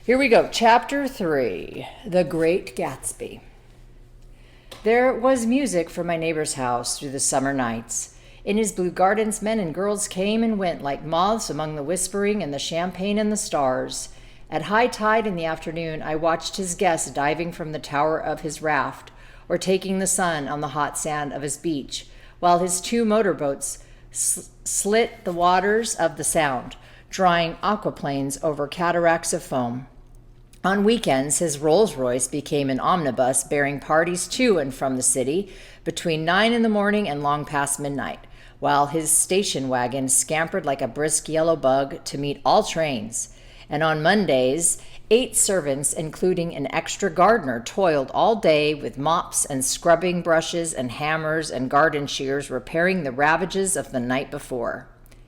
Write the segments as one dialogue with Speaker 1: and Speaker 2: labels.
Speaker 1: Here we go. Chapter 3, The Great Gatsby. There was music from my neighbor's house through the summer nights. In his blue gardens, men and girls came and went like moths among the whispering and the champagne and the stars. At high tide in the afternoon, I watched his guests diving from the tower of his raft or taking the sun on the hot sand of his beach, while his two motorboats slit the waters of the Sound, drawing aquaplanes over cataracts of foam. On weekends, his Rolls-Royce became an omnibus bearing parties to and from the city between 9 in the morning and long past midnight, while his station wagon scampered like a brisk yellow bug to meet all trains. And on Mondays, 8 servants, including an extra gardener, toiled all day with mops and scrubbing brushes and hammers and garden shears, repairing the ravages of the night before.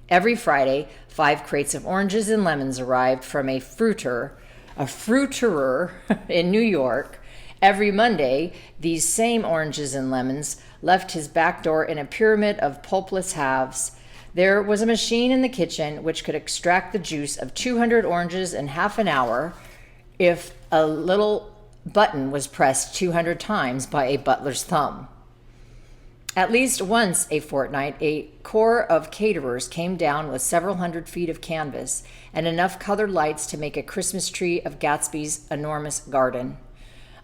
Speaker 1: Every Friday, 5 crates of oranges and lemons arrived from a fruiterer in New York. Every Monday, these same oranges and lemons left his back door in a pyramid of pulpless halves. There was a machine in the kitchen which could extract the juice of 200 oranges in half an hour if a little button was pressed 200 times by a butler's thumb. At least once a fortnight, a corps of caterers came down with several hundred feet of canvas and enough colored lights to make a Christmas tree of Gatsby's enormous garden.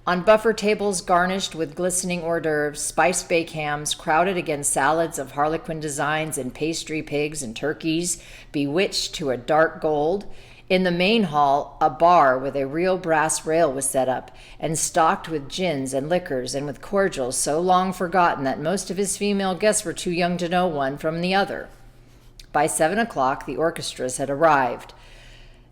Speaker 1: On buffer tables garnished with glistening hors d'oeuvres, spiced baked hams crowded against salads of harlequin designs and pastry pigs and turkeys bewitched to a dark gold. In the main hall, a bar with a real brass rail was set up and stocked with gins and liquors and with cordials so long forgotten that most of his female guests were too young to know one from the other. By 7 o'clock, the orchestras had arrived.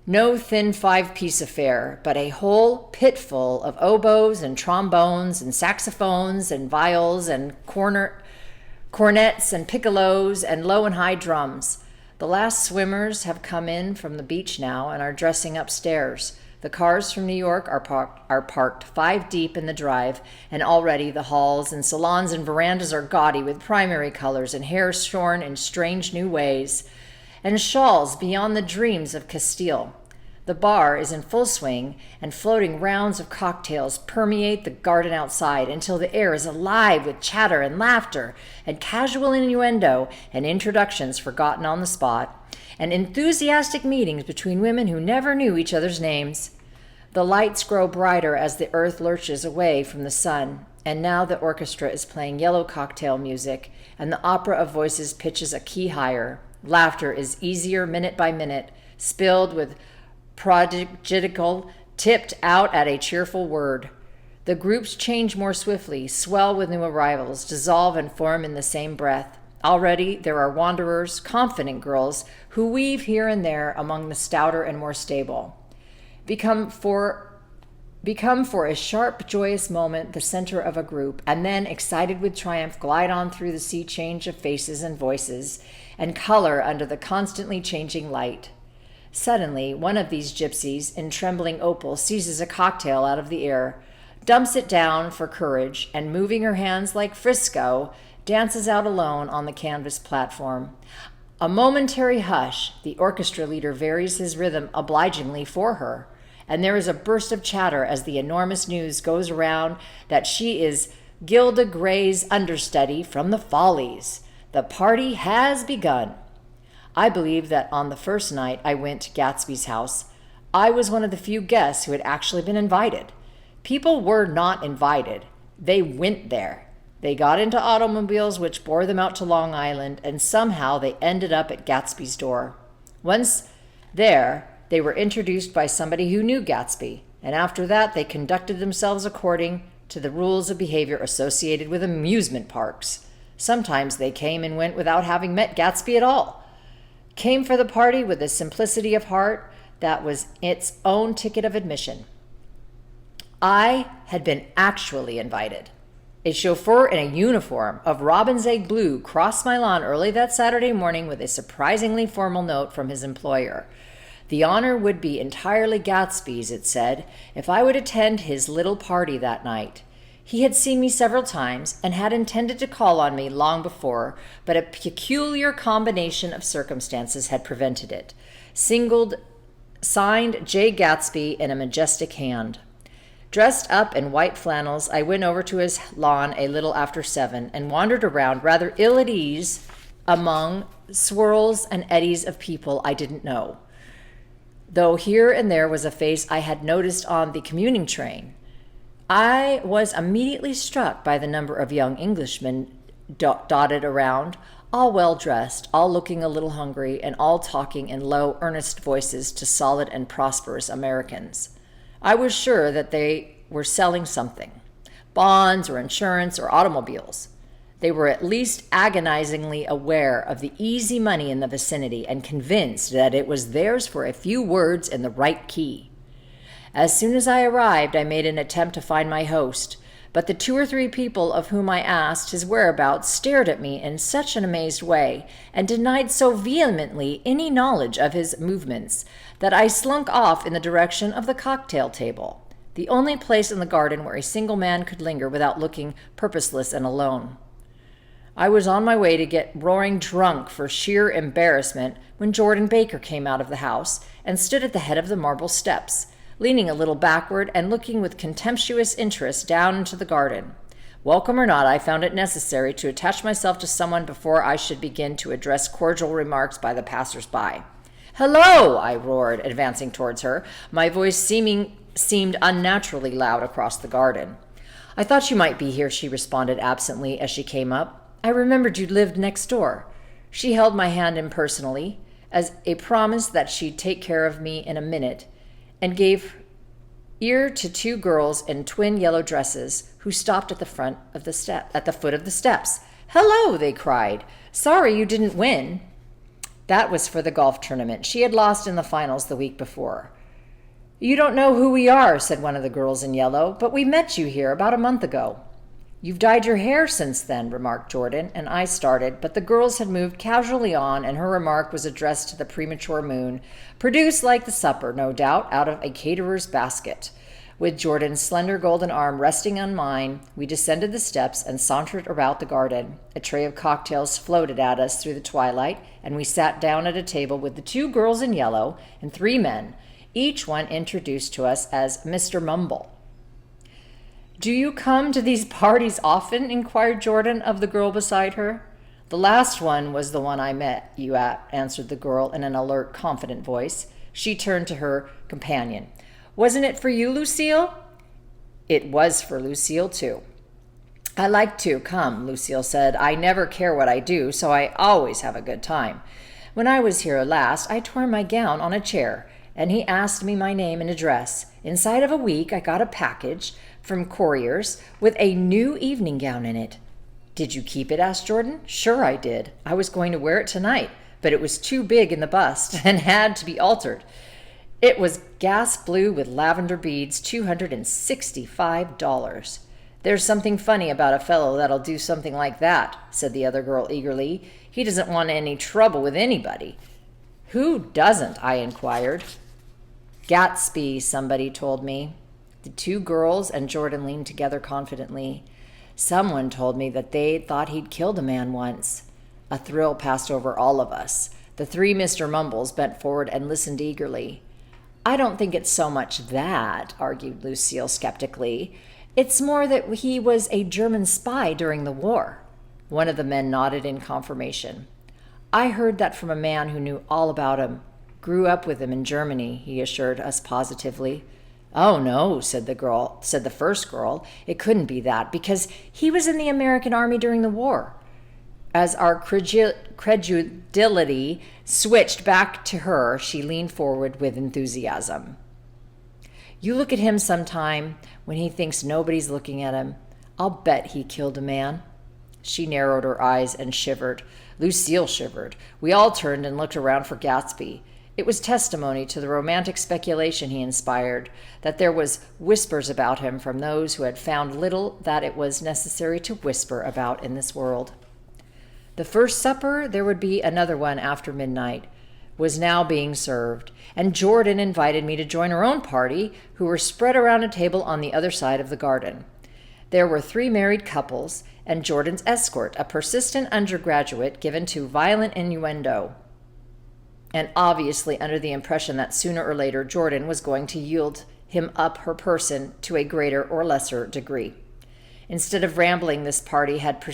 Speaker 1: No thin 5-piece affair, but a whole pitful of oboes and trombones and saxophones and viols and cornets and piccolos and low and high drums. The last swimmers have come in from the beach now and are dressing upstairs. The cars from New York are parked 5 deep in the drive, and already the halls and salons and verandas are gaudy with primary colors and hair shorn in strange new ways, and shawls beyond the dreams of Castile. The bar is in full swing, and floating rounds of cocktails permeate the garden outside until the air is alive with chatter and laughter and casual innuendo and introductions forgotten on the spot, and enthusiastic meetings between women who never knew each other's names. The lights grow brighter as the earth lurches away from the sun, and now the orchestra is playing yellow cocktail music, and the opera of voices pitches a key higher. Laughter is easier minute by minute, spilled with prodigal, tipped out at a cheerful word. The groups change more swiftly, swell with new arrivals, dissolve and form in the same breath. Already there are wanderers, confident girls, who weave here and there among the stouter and more stable. Become for a sharp, joyous moment the center of a group, and then, excited with triumph, glide on through the sea change of faces and voices, and color under the constantly changing light. Suddenly, one of these gypsies, in trembling opal, seizes a cocktail out of the air, dumps it down for courage, and moving her hands like Frisco, dances out alone on the canvas platform. A momentary hush, the orchestra leader varies his rhythm obligingly for her, and there is a burst of chatter as the enormous news goes around that she is Gilda Gray's understudy from the Follies. The party has begun. I believe that on the first night I went to Gatsby's house, I was one of the few guests who had actually been invited. People were not invited. They went there. They got into automobiles which bore them out to Long Island, and somehow they ended up at Gatsby's door. Once there, they were introduced by somebody who knew Gatsby, and after that they conducted themselves according to the rules of behavior associated with amusement parks. Sometimes they came and went without having met Gatsby at all. Came for the party with a simplicity of heart that was its own ticket of admission. I had been actually invited. A chauffeur in a uniform of robin's egg blue crossed my lawn early that Saturday morning with a surprisingly formal note from his employer. The honor would be entirely Gatsby's, it said, if I would attend his little party that night. He had seen me several times and had intended to call on me long before, but a peculiar combination of circumstances had prevented it. Signed, J. Gatsby, in a majestic hand. Dressed up in white flannels, I went over to his lawn a little after 7 and wandered around rather ill at ease among swirls and eddies of people I didn't know, though here and there was a face I had noticed on the commuting train. I was immediately struck by the number of young Englishmen dotted around, all well dressed, all looking a little hungry, and all talking in low, earnest voices to solid and prosperous Americans. I was sure that they were selling something, bonds or insurance or automobiles. They were at least agonizingly aware of the easy money in the vicinity and convinced that it was theirs for a few words in the right key. As soon as I arrived, I made an attempt to find my host, but the 2 or 3 people of whom I asked his whereabouts stared at me in such an amazed way and denied so vehemently any knowledge of his movements that I slunk off in the direction of the cocktail table, the only place in the garden where a single man could linger without looking purposeless and alone. I was on my way to get roaring drunk for sheer embarrassment when Jordan Baker came out of the house and stood at the head of the marble steps, leaning a little backward and looking with contemptuous interest down into the garden. Welcome or not, I found it necessary to attach myself to someone before I should begin to address cordial remarks by the passers-by. "Hello!" I roared, advancing towards her, my voice seemed unnaturally loud across the garden. "I thought you might be here," she responded absently as she came up. "I remembered you lived next door." She held my hand impersonally, as a promise that she'd take care of me in a minute, and gave ear to 2 girls in twin yellow dresses who stopped at the foot of the steps. "Hello!" they cried. "Sorry you didn't win." That was for the golf tournament. She had lost in the finals the week before. "You don't know who we are," said one of the girls in yellow, "but we met you here about a month ago." "You've dyed your hair since then," remarked Jordan, and I started, but the girls had moved casually on, and her remark was addressed to the premature moon, produced like the supper, no doubt, out of a caterer's basket. With Jordan's slender golden arm resting on mine, we descended the steps and sauntered about the garden. A tray of cocktails floated at us through the twilight, and we sat down at a table with the 2 girls in yellow and 3 men, each one introduced to us as Mr. Mumble. "Do you come to these parties often?" inquired Jordan of the girl beside her. "The last one was the one I met you at," answered the girl in an alert, confident voice. She turned to her companion. "Wasn't it for you, Lucille?" It was for Lucille, too. "I like to come," Lucille said. "I never care what I do, so I always have a good time. When I was here last, I tore my gown on a chair, and he asked me my name and address. Inside of a week, I got a package from Courier's with a new evening gown in it." "Did you keep it?" asked Jordan. "Sure I did. I was going to wear it tonight, but it was too big in the bust and had to be altered. It was gas blue with lavender beads, $265. "There's something funny about a fellow that'll do something like that," said the other girl eagerly. "He doesn't want any trouble with anybody." "Who doesn't?" I inquired. "Gatsby," somebody told me. The 2 girls and Jordan leaned together confidently. "Someone told me that they thought he'd killed a man once." A thrill passed over all of us. The 3 Mr. Mumbles bent forward and listened eagerly. "I don't think it's so much that," argued Lucille skeptically. "It's more that he was a German spy during the war." One of the men nodded in confirmation. "I heard that from a man who knew all about him. Grew up with him in Germany," he assured us positively. "Oh, no," said the first girl. "It couldn't be that, because he was in the American Army during the war." As our credulity switched back to her, she leaned forward with enthusiasm. "You look at him sometime when he thinks nobody's looking at him. I'll bet he killed a man." She narrowed her eyes and shivered. Lucille shivered. We all turned and looked around for Gatsby. It was testimony to the romantic speculation he inspired that there was whispers about him from those who had found little that it was necessary to whisper about in this world. The first supper, there would be another one after midnight, was now being served, and Jordan invited me to join her own party, who were spread around a table on the other side of the garden. There were 3 married couples, and Jordan's escort, a persistent undergraduate given to violent innuendo. and obviously under the impression that sooner or later Jordan was going to yield him up her person to a greater or lesser degree. Instead of rambling, this party had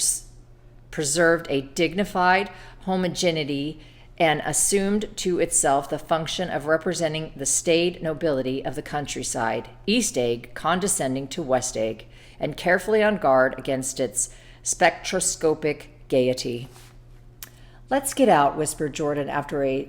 Speaker 1: preserved a dignified homogeneity and assumed to itself the function of representing the staid nobility of the countryside, East Egg condescending to West Egg, and carefully on guard against its spectroscopic gaiety. "Let's get out," whispered Jordan after a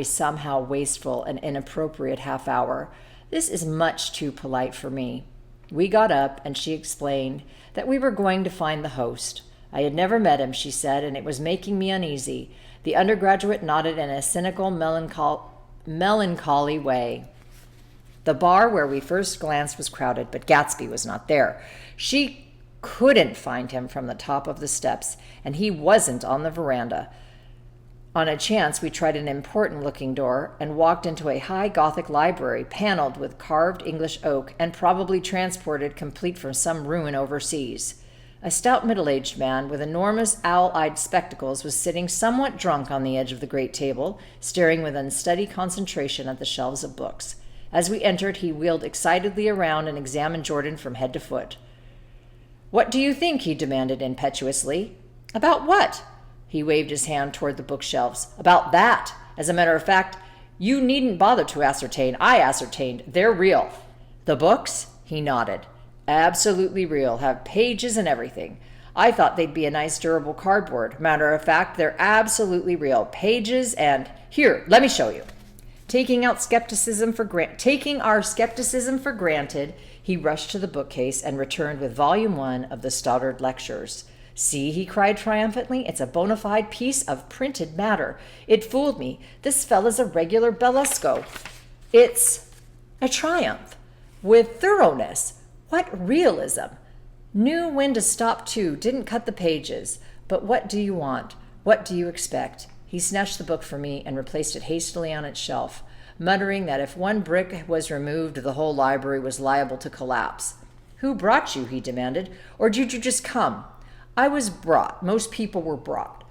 Speaker 1: somehow wasteful and inappropriate half hour. "This is much too polite for me." We got up, and she explained that we were going to find the host. I had never met him, she said, and it was making me uneasy. The undergraduate nodded in a cynical, melancholy way. The bar where we first glanced was crowded, but Gatsby was not there. She couldn't find him from the top of the steps, and he wasn't on the veranda. On a chance, we tried an important-looking door and walked into a high Gothic library paneled with carved English oak and probably transported complete from some ruin overseas. A stout middle-aged man with enormous owl-eyed spectacles was sitting somewhat drunk on the edge of the great table, staring with unsteady concentration at the shelves of books. As we entered, he wheeled excitedly around and examined Jordan from head to foot. "What do you think?" he demanded impetuously. "About what?" He waved his hand toward the bookshelves. "About that. As a matter of fact, you needn't bother to ascertain. I ascertained. They're real." "The books?" He nodded. "Absolutely real. Have pages and everything. I thought they'd be a nice durable cardboard. Matter of fact, they're absolutely real. Pages and... Here, let me show you." Taking our skepticism for granted, he rushed to the bookcase and returned with Volume 1 of the Stoddard Lectures. "See," he cried triumphantly, "it's a bona fide piece of printed matter. It fooled me. This fella's a regular Belasco. It's a triumph. With thoroughness. What realism! Knew when to stop too, didn't cut the pages. But what do you want? What do you expect?" He snatched the book from me and replaced it hastily on its shelf, muttering that if one brick was removed, the whole library was liable to collapse. "Who brought you?" he demanded. "Or did you just come?" "I was brought. Most people were brought."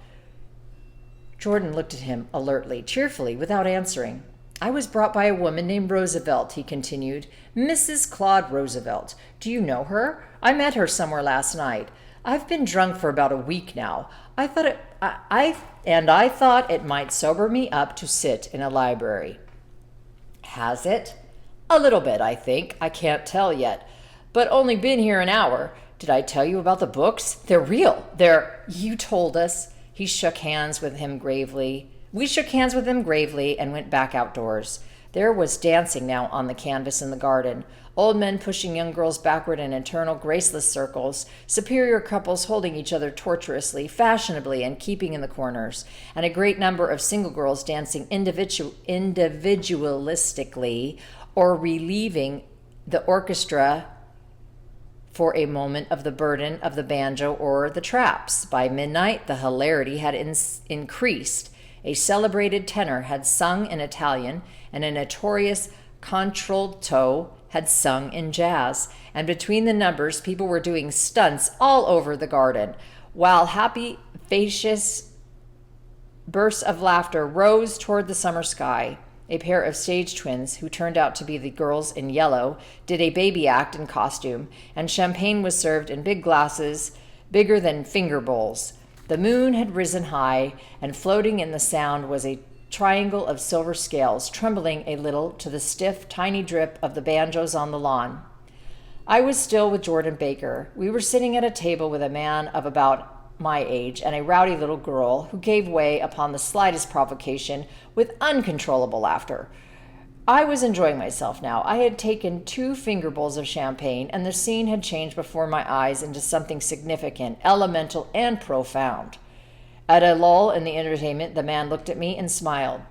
Speaker 1: Jordan looked at him alertly, cheerfully, without answering. "I was brought by a woman named Roosevelt," he continued. "Mrs. Claude Roosevelt. Do you know her? I met her somewhere last night. I've been drunk for about a week now. I thought it might sober me up to sit in a library." "Has it?" "A little bit, I think. I can't tell yet. But only been here an hour. Did I tell you about the books? They're real. You told us." We shook hands with him gravely and went back outdoors. There was dancing now on the canvas in the garden. Old men pushing young girls backward in eternal graceless circles, superior couples holding each other tortuously, fashionably, and keeping in the corners, and a great number of single girls dancing individualistically or relieving the orchestra for a moment of the burden of the banjo or the traps. By midnight, the hilarity had increased. A celebrated tenor had sung in Italian, and a notorious contralto had sung in jazz. And between the numbers, people were doing stunts all over the garden, while happy, facious bursts of laughter rose toward the summer sky. A pair of stage twins, who turned out to be the girls in yellow, did a baby act in costume, and champagne was served in big glasses, bigger than finger bowls. The moon had risen high, and floating in the sound was a triangle of silver scales, trembling a little to the stiff, tiny drip of the banjos on the lawn. I was still with Jordan Baker. We were sitting at a table with a man of about my age and a rowdy little girl who gave way upon the slightest provocation with uncontrollable laughter. I was enjoying myself now. I had taken 2 finger bowls of champagne, and the scene had changed before my eyes into something significant, elemental, and profound. At a lull in the entertainment, the man looked at me and smiled.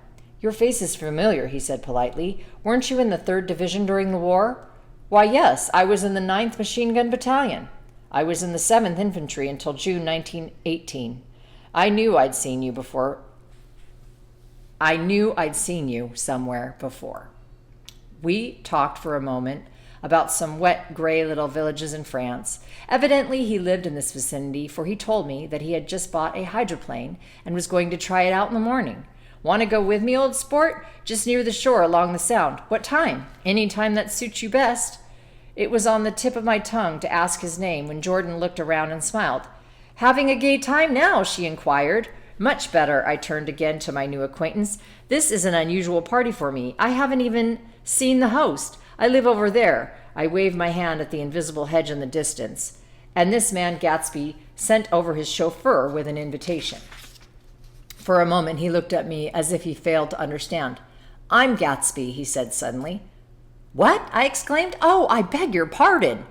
Speaker 1: "Your face is familiar," he said politely. "Weren't you in the 3rd Division during the war?" "Why, yes, I was in the 9th Machine Gun Battalion. I was in the 7th Infantry until June 1918. I knew I'd seen you somewhere before." We talked for a moment about some wet, gray little villages in France. Evidently, he lived in this vicinity, for he told me that he had just bought a hydroplane and was going to try it out in the morning. Want to go with me, old sport? Just near the shore along the sound. What time? Any time that suits you best. It was on the tip of my tongue to ask his name when Jordan looked around and smiled. Having a gay time now? She inquired. Much better, I turned again to my new acquaintance. This is an unusual party for me. I haven't even seen the host. I live over there. I waved my hand at the invisible hedge in the distance. And this man, Gatsby, sent over his chauffeur with an invitation. For a moment, he looked at me as if he failed to understand. I'm Gatsby, he said suddenly. What? I exclaimed. Oh, I beg your pardon.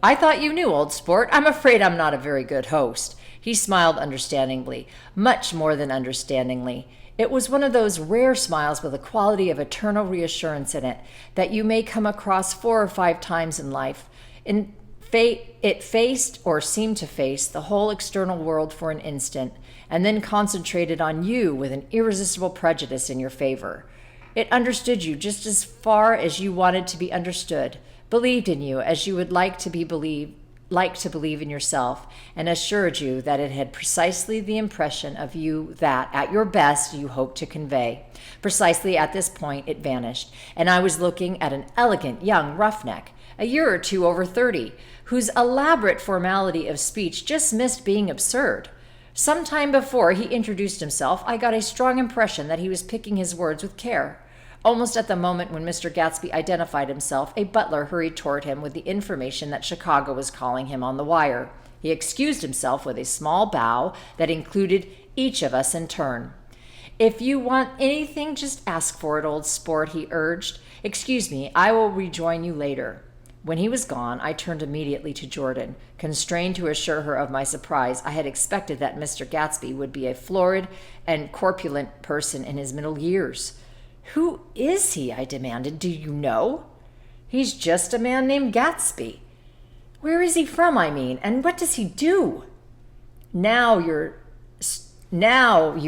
Speaker 1: I thought you knew, old sport. I'm afraid I'm not a very good host. He smiled understandingly, much more than understandingly. It was one of those rare smiles with a quality of eternal reassurance in it that you may come across 4 or 5 times in life. It faced, or seemed to face, the whole external world for an instant, and then concentrated on you with an irresistible prejudice in your favor. It understood you just as far as you wanted to be understood, believed in you as you would like to believe in yourself, and assured you that it had precisely the impression of you that, at your best, you hoped to convey. Precisely at this point it vanished, and I was looking at an elegant young roughneck, a year or 2 over 30, whose elaborate formality of speech just missed being absurd. Some time before he introduced himself, I got a strong impression that he was picking his words with care. Almost at the moment when Mr. Gatsby identified himself, a butler hurried toward him with the information that Chicago was calling him on the wire. He excused himself with a small bow that included each of us in turn. If you want anything, just ask for it, old sport, he urged. Excuse me, I will rejoin you later. When he was gone, I turned immediately to Jordan, constrained to assure her of my surprise. I had expected that Mr. Gatsby would be a florid and corpulent person in his middle years. Who is he? I demanded. Do you know? He's just a man named Gatsby. Where is he from, I mean, and what does he do? Now you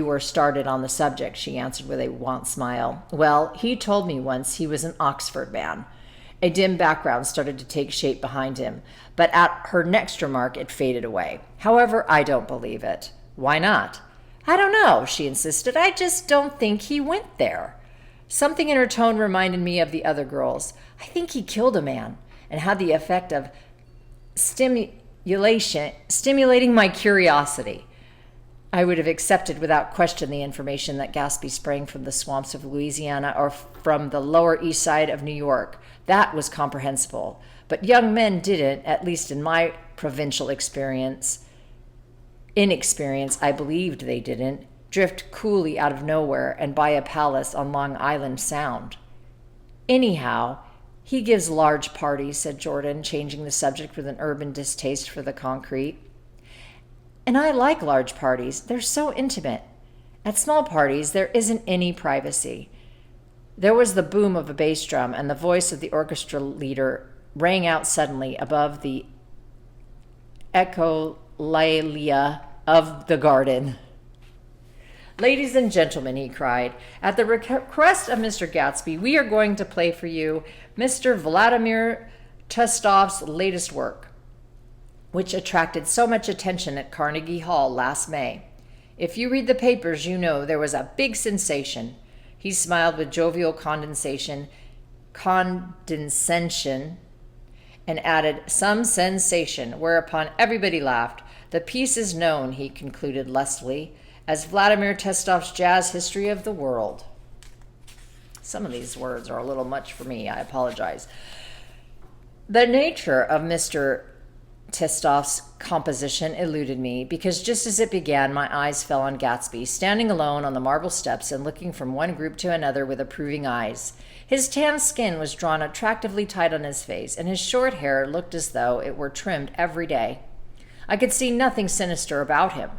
Speaker 1: are started on the subject, she answered with a wan smile. Well, he told me once he was an Oxford man. A dim background started to take shape behind him, but at her next remark it faded away. However, I don't believe it. Why not? I don't know, she insisted. I just don't think he went there. Something in her tone reminded me of the other girls. I think he killed a man and had the effect of stimulating my curiosity. I would have accepted without question the information that Gatsby sprang from the swamps of Louisiana or from the Lower East Side of New York. That was comprehensible. But young men didn't, at least in my provincial inexperience, I believed they didn't, drift coolly out of nowhere and buy a palace on Long Island Sound. Anyhow, he gives large parties, said Jordan, changing the subject with an urban distaste for the concrete. And I like large parties. They're so intimate. At small parties, there isn't any privacy. There was the boom of a bass drum, and the voice of the orchestra leader rang out suddenly above the echolalia of the garden. Ladies and gentlemen, he cried, at the request of Mr. Gatsby, we are going to play for you Mr. Vladimir Testov's latest work, which attracted so much attention at Carnegie Hall last May. If you read the papers, you know there was a big sensation. He smiled with jovial condescension, and added, some sensation, whereupon everybody laughed. The piece is known, he concluded lustily, as Vladimir Testov's Jazz History of the World. Some of these words are a little much for me. I apologize. The nature of Mr. Testov's composition eluded me, because just as it began, my eyes fell on Gatsby, standing alone on the marble steps and looking from one group to another with approving eyes. His tan skin was drawn attractively tight on his face, and his short hair looked as though it were trimmed every day. I could see nothing sinister about him.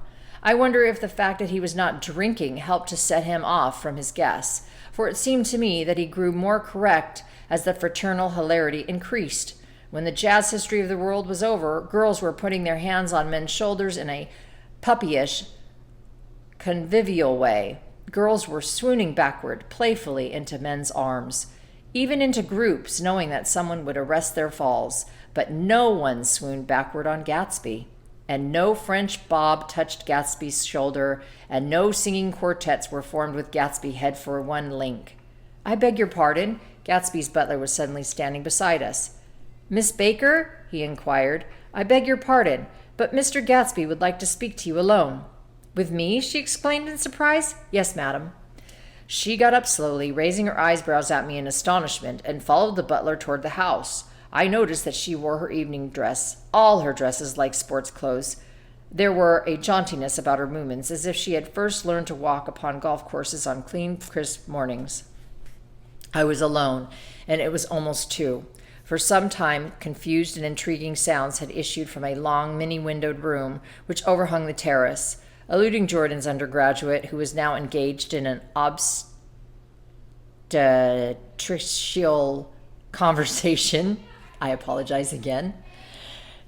Speaker 1: I wonder if the fact that he was not drinking helped to set him off from his guests, for it seemed to me that he grew more correct as the fraternal hilarity increased. When the Jazz History of the World was over, girls were putting their hands on men's shoulders in a puppyish, convivial way. Girls were swooning backward, playfully, into men's arms, even into groups, knowing that someone would arrest their falls. But no one swooned backward on Gatsby. and no French bob touched Gatsby's shoulder, and no singing quartets were formed with Gatsby head for one link. "I beg your pardon." Gatsby's butler was suddenly standing beside us. "Miss Baker?" he inquired. "I beg your pardon, but Mr. Gatsby would like to speak to you alone." "With me?" she exclaimed in surprise. "Yes, madam." She got up slowly, raising her eyebrows at me in astonishment, and followed the butler toward the house. I noticed that she wore her evening dress, all her dresses like sports clothes. There were a jauntiness about her movements, as if she had first learned to walk upon golf courses on clean, crisp mornings. I was alone, and it was almost 2. For some time, confused and intriguing sounds had issued from a long, many-windowed room which overhung the terrace, eluding Jordan's undergraduate, who was now engaged in an obstetricial conversation. I apologize again.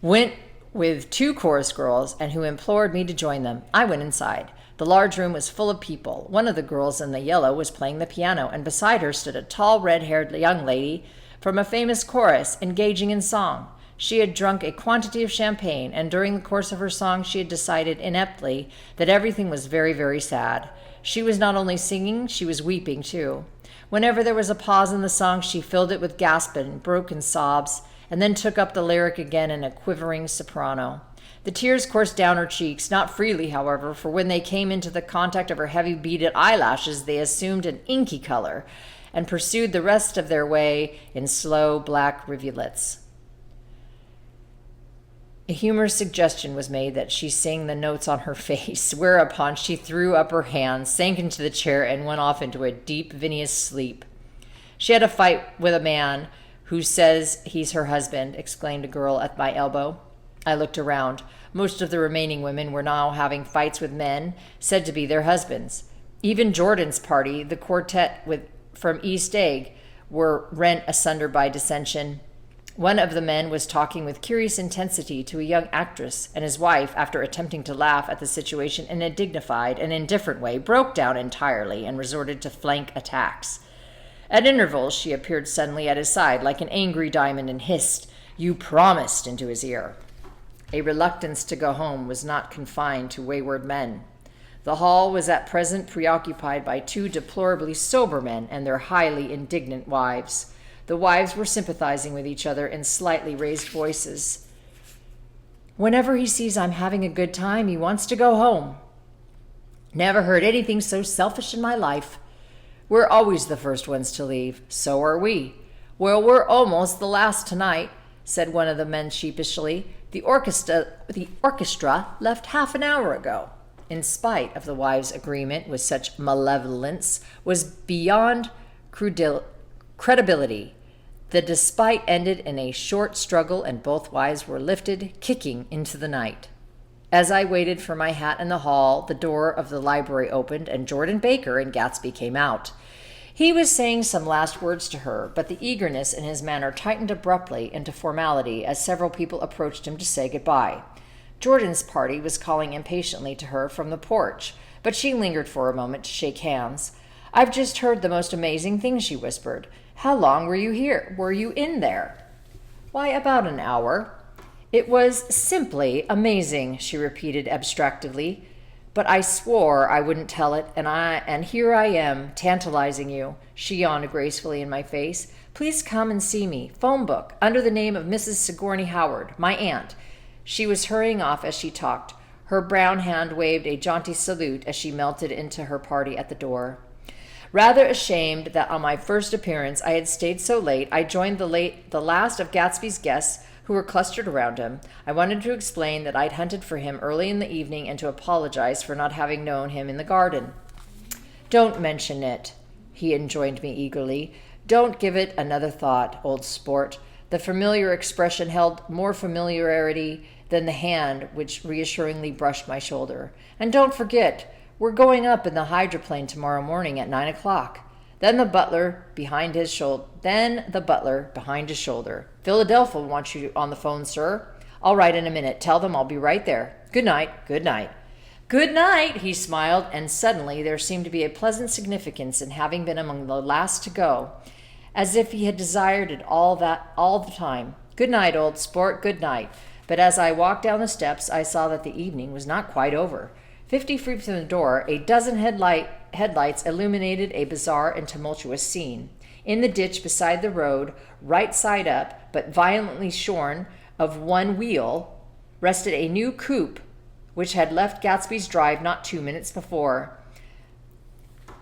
Speaker 1: Went with 2 chorus girls, and who implored me to join them. I went inside. The large room was full of people. One of the girls in the yellow was playing the piano, and beside her stood a tall, red-haired young lady from a famous chorus, engaging in song. She had drunk a quantity of champagne, and during the course of her song she had decided ineptly that everything was very, very sad. She was not only singing, she was weeping too. Whenever there was a pause in the song, she filled it with gasps and broken sobs, and then took up the lyric again in a quivering soprano. The tears coursed down her cheeks, not freely, however, for when they came into the contact of her heavy beaded eyelashes, they assumed an inky color, and pursued the rest of their way in slow black rivulets. A humorous suggestion was made that she sing the notes on her face, whereupon she threw up her hands, sank into the chair, and went off into a deep, vinous sleep. "She had a fight with a man who says he's her husband," exclaimed a girl at my elbow. I looked around. Most of the remaining women were now having fights with men said to be their husbands. Even Jordan's party, the quartet from East Egg, were rent asunder by dissension. One of the men was talking with curious intensity to a young actress, and his wife, after attempting to laugh at the situation in a dignified and indifferent way, broke down entirely and resorted to flank attacks. At intervals, she appeared suddenly at his side like an angry diamond and hissed, "You promised," into his ear. A reluctance to go home was not confined to wayward men. The hall was at present preoccupied by 2 deplorably sober men and their highly indignant wives. The wives were sympathizing with each other in slightly raised voices. "Whenever he sees I'm having a good time, he wants to go home. Never heard anything so selfish in my life. We're always the first ones to leave. So are we." "Well, we're almost the last tonight," said one of the men sheepishly. The orchestra left half an hour ago." In spite of the wives' agreement with such malevolence was beyond credibility. The despite ended in a short struggle, and both wives were lifted, kicking, into the night. As I waited for my hat in the hall, the door of the library opened, and Jordan Baker and Gatsby came out. He was saying some last words to her, but the eagerness in his manner tightened abruptly into formality as several people approached him to say goodbye. Jordan's party was calling impatiently to her from the porch, but she lingered for a moment to shake hands. "I've just heard the most amazing thing," she whispered. "How long were you here? Were you in there?" "Why, about an hour." "It was simply amazing," she repeated abstractedly. "But I swore I wouldn't tell it, and here I am, tantalizing you." She yawned gracefully in my face. "Please come and see me. Phone book, under the name of Mrs. Sigourney Howard, my aunt." She was hurrying off as she talked. Her brown hand waved a jaunty salute as she melted into her party at the door. Rather ashamed that on my first appearance I had stayed so late, I joined the last of Gatsby's guests who were clustered around him. I wanted to explain that I'd hunted for him early in the evening and to apologize for not having known him in the garden. "Don't mention it," he enjoined me eagerly. "Don't give it another thought, old sport." The familiar expression held more familiarity than the hand which reassuringly brushed my shoulder. "And don't forget, we're going up in the hydroplane tomorrow morning at 9 o'clock. Then the butler behind his shoulder. "Philadelphia wants you on the phone, sir." "All right, in a minute. Tell them I'll be right there. Good night." "Good night." "Good night," he smiled, and suddenly there seemed to be a pleasant significance in having been among the last to go, as if he had desired it all the time. "Good night, old sport. Good night." But as I walked down the steps, I saw that the evening was not quite over. 50 feet from the door, a dozen headlights illuminated a bizarre and tumultuous scene. In the ditch beside the road, right side up, but violently shorn of one wheel, rested a new coupe which had left Gatsby's drive not 2 minutes before.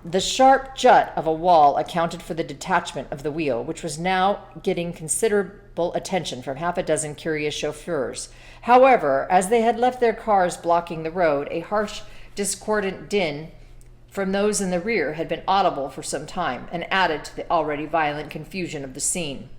Speaker 1: The sharp jut of a wall accounted for the detachment of the wheel, which was now getting considerable attention from half a dozen curious chauffeurs. However, as they had left their cars blocking the road, a harsh, discordant din from those in the rear had been audible for some time and added to the already violent confusion of the scene.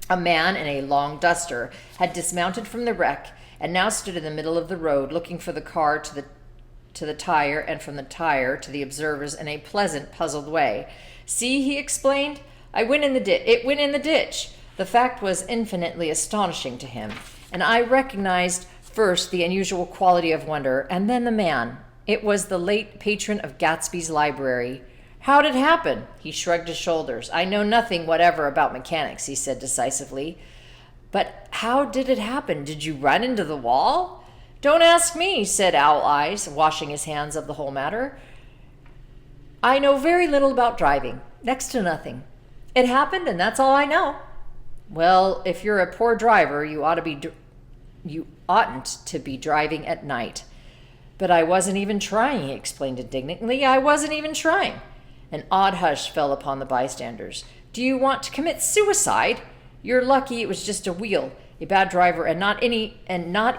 Speaker 1: A man in a long duster had dismounted from the wreck and now stood in the middle of the road, looking from the car to the tire and from the tire to the observers in a pleasant, puzzled way. "See," he explained, "it went in the ditch." The fact was infinitely astonishing to him, and I recognized first the unusual quality of wonder, and then the man. It was the late patron of Gatsby's library. "How did it happen?" He shrugged his shoulders. "I know nothing whatever about mechanics," he said decisively. "But how did it happen? Did you run into the wall?" "Don't ask me," said Owl Eyes, washing his hands of the whole matter. "I know very little about driving, next to nothing. It happened, and that's all I know." "Well, if you're a poor driver, you oughtn't to be driving at night." "But I wasn't even trying," he explained indignantly. "I wasn't even trying." An odd hush fell upon the bystanders. "Do you want to commit suicide? You're lucky it was just a wheel. A bad driver and not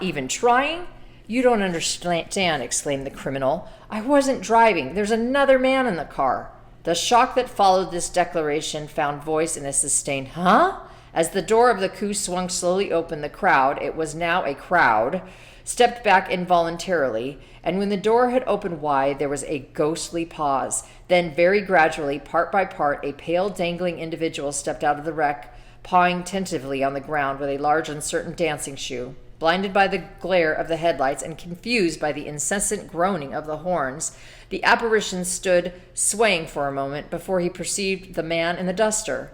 Speaker 1: even trying? You don't understand," exclaimed the criminal. "I wasn't driving. There's another man in the car." The shock that followed this declaration found voice in a sustained "huh?" As the door of the coupe swung slowly open, the crowd, it was now a crowd, stepped back involuntarily, and when the door had opened wide, there was a ghostly pause. Then, very gradually, part by part, a pale, dangling individual stepped out of the wreck, pawing tentatively on the ground with a large, uncertain dancing shoe. Blinded by the glare of the headlights and confused by the incessant groaning of the horns, the apparition stood swaying for a moment before he perceived the man in the duster.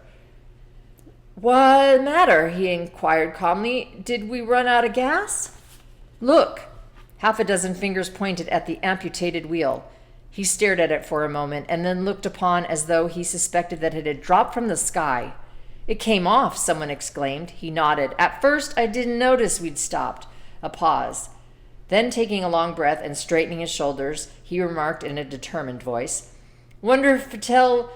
Speaker 1: "What matter?" he inquired calmly. "Did we run out of gas?" "Look." Half a dozen fingers pointed at the amputated wheel. He stared at it for a moment and then looked upon as though he suspected that it had dropped from the sky. "It came off," someone exclaimed. He nodded. "At first, I didn't notice we'd stopped." A pause. Then, taking a long breath and straightening his shoulders, he remarked in a determined voice, "Wonder if you tell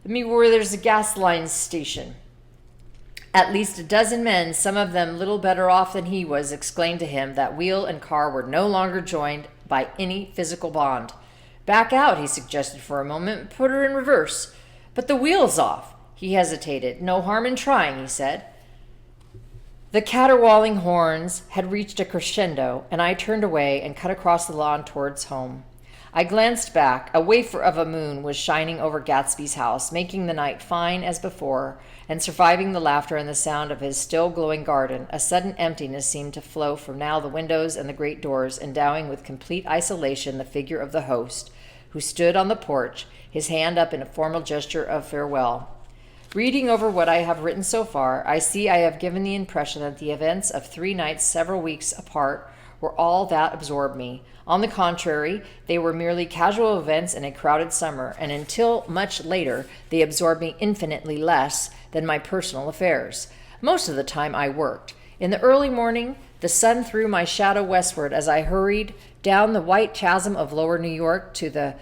Speaker 1: me where there's a gas line station." At least a dozen men, some of them little better off than he was, exclaimed to him that wheel and car were no longer joined by any physical bond. "Back out," he suggested for a moment. "Put her in reverse." "But the wheel's off." He hesitated. "No harm in trying," he said. The caterwauling horns had reached a crescendo, and I turned away and cut across the lawn towards home. I glanced back. A wafer of a moon was shining over Gatsby's house, making the night fine as before, and surviving the laughter and the sound of his still glowing garden. A sudden emptiness seemed to flow from now the windows and the great doors, endowing with complete isolation the figure of the host, who stood on the porch, his hand up in a formal gesture of farewell. Reading over what I have written so far, I see I have given the impression that the events of 3 nights several weeks apart were all that absorbed me. On the contrary, they were merely casual events in a crowded summer, and until much later, they absorbed me infinitely less than my personal affairs. Most of the time I worked. In the early morning, the sun threw my shadow westward as I hurried down the white chasm of lower New York to the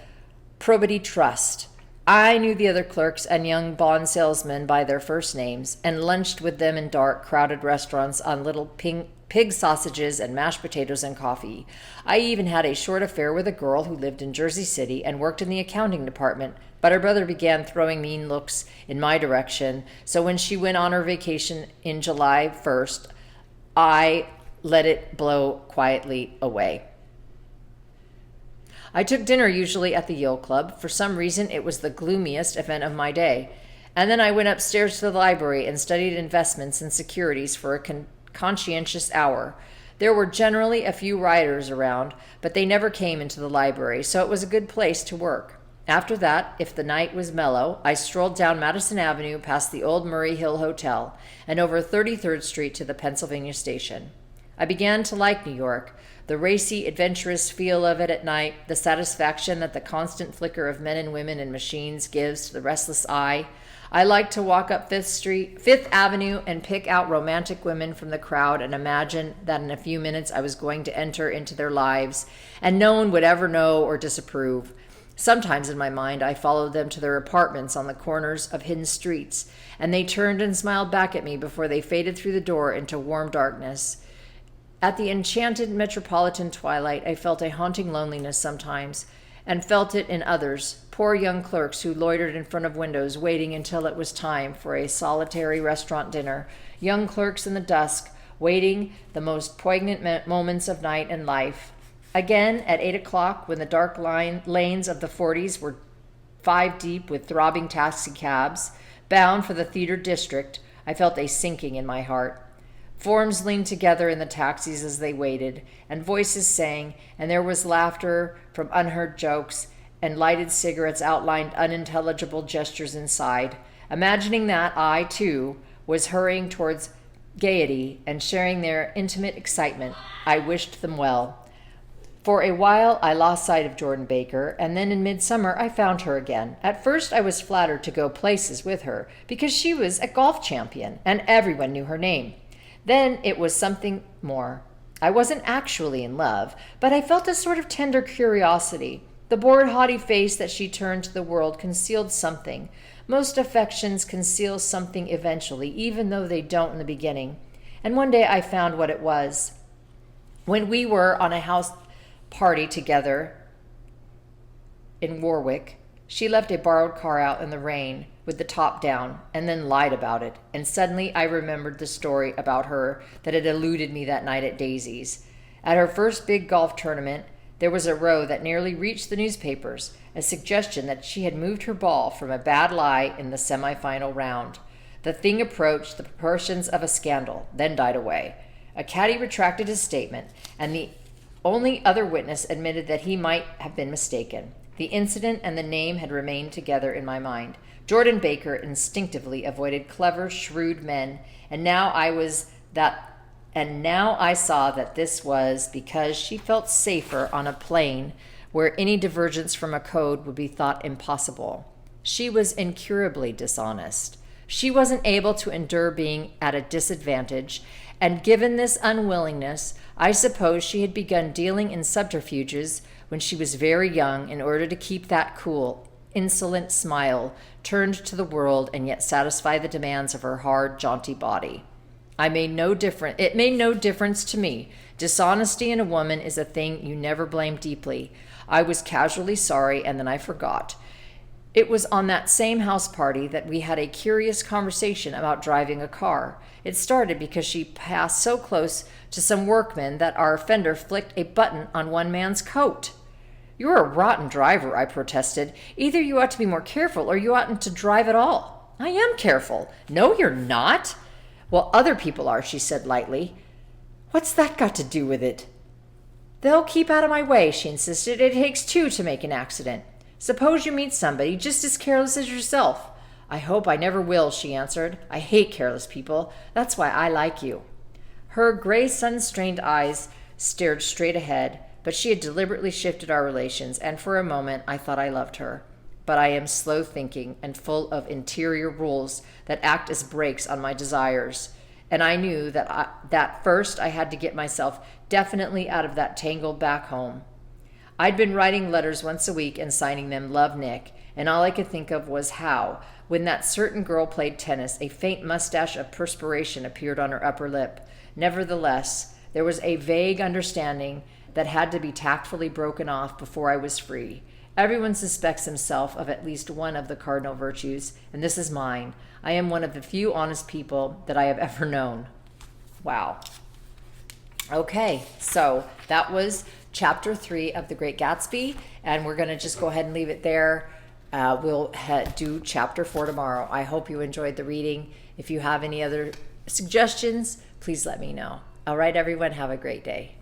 Speaker 1: Probity Trust. I knew the other clerks and young bond salesmen by their first names, and lunched with them in dark, crowded restaurants on little pig sausages and mashed potatoes and coffee. I even had a short affair with a girl who lived in Jersey City and worked in the accounting department, but her brother began throwing mean looks in my direction, so when she went on her vacation in July 1st, I let it blow quietly away. I took dinner usually at the Yale Club. For some reason, it was the gloomiest event of my day. And then I went upstairs to the library and studied investments and securities for a conscientious hour. There were generally a few writers around, but they never came into the library, so it was a good place to work. After that, if the night was mellow, I strolled down Madison Avenue past the old Murray Hill Hotel and over 33rd Street to the Pennsylvania Station. I began to like New York. The racy, adventurous feel of it at night, the satisfaction that the constant flicker of men and women and machines gives to the restless eye. I liked to walk up Fifth Avenue and pick out romantic women from the crowd and imagine that in a few minutes I was going to enter into their lives and no one would ever know or disapprove. Sometimes in my mind I followed them to their apartments on the corners of hidden streets, and they turned and smiled back at me before they faded through the door into warm darkness. At the enchanted metropolitan twilight, I felt a haunting loneliness sometimes, and felt it in others, poor young clerks who loitered in front of windows waiting until it was time for a solitary restaurant dinner, young clerks in the dusk, waiting the most poignant moments of night and life. Again, at 8 o'clock, when the dark lanes of the 40s were 5 deep with throbbing taxicabs, bound for the theater district, I felt a sinking in my heart. Forms leaned together in the taxis as they waited, and voices sang, and there was laughter from unheard jokes, and lighted cigarettes outlined unintelligible gestures inside. Imagining that I, too, was hurrying towards gaiety and sharing their intimate excitement, I wished them well. For a while I lost sight of Jordan Baker, and then in midsummer I found her again. At first I was flattered to go places with her, because she was a golf champion, and everyone knew her name. Then it was something more. I wasn't actually in love, but I felt a sort of tender curiosity. The bored, haughty face that she turned to the world concealed something. Most affections conceal something eventually, even though they don't in the beginning. And one day I found what it was. When we were on a house party together in Warwick, she left a borrowed car out in the rain with the top down and then lied about it. And suddenly I remembered the story about her that had eluded me that night at Daisy's. At her first big golf tournament, there was a row that nearly reached the newspapers, a suggestion that she had moved her ball from a bad lie in the semifinal round. The thing approached the proportions of a scandal, then died away. A caddy retracted his statement, and the only other witness admitted that he might have been mistaken. The incident and the name had remained together in my mind. Jordan Baker instinctively avoided clever, shrewd men, and now I saw that this was because she felt safer on a plane where any divergence from a code would be thought impossible. She was incurably dishonest. She wasn't able to endure being at a disadvantage, and given this unwillingness, I suppose she had begun dealing in subterfuges when she was very young in order to keep that cool, insolent smile turned to the world and yet satisfy the demands of her hard, jaunty body. It made no difference to me. Dishonesty in a woman is a thing you never blame deeply. I was casually sorry, and then I forgot. It was on that same house party that we had a curious conversation about driving a car. It started because she passed so close to some workmen that our fender flicked a button on one man's coat. "You're a rotten driver," I protested. "Either you ought to be more careful or you oughtn't to drive at all." "I am careful." "No, you're not." "Well, other people are," she said lightly. "What's that got to do with it?" "They'll keep out of my way," she insisted. "It takes two to make an accident. Suppose you meet somebody just as careless as yourself." "I hope I never will," she answered. "I hate careless people. That's why I like you." Her gray, sun-strained eyes stared straight ahead, but she had deliberately shifted our relations, and for a moment I thought I loved her. But I am slow-thinking and full of interior rules that act as brakes on my desires, and I knew that first I had to get myself definitely out of that tangle back home. I'd been writing letters once a week and signing them "Love, Nick," and all I could think of was how, when that certain girl played tennis, a faint mustache of perspiration appeared on her upper lip. Nevertheless, there was a vague understanding that had to be tactfully broken off before I was free. Everyone suspects himself of at least one of the cardinal virtues, and this is mine. I am one of the few honest people that I have ever known. Wow. Okay, so that was Chapter 3 of The Great Gatsby, and we're going to just go ahead and leave it there. We'll do Chapter 4 tomorrow. I hope you enjoyed the reading. If you have any other suggestions, please let me know. All right, everyone, have a great day.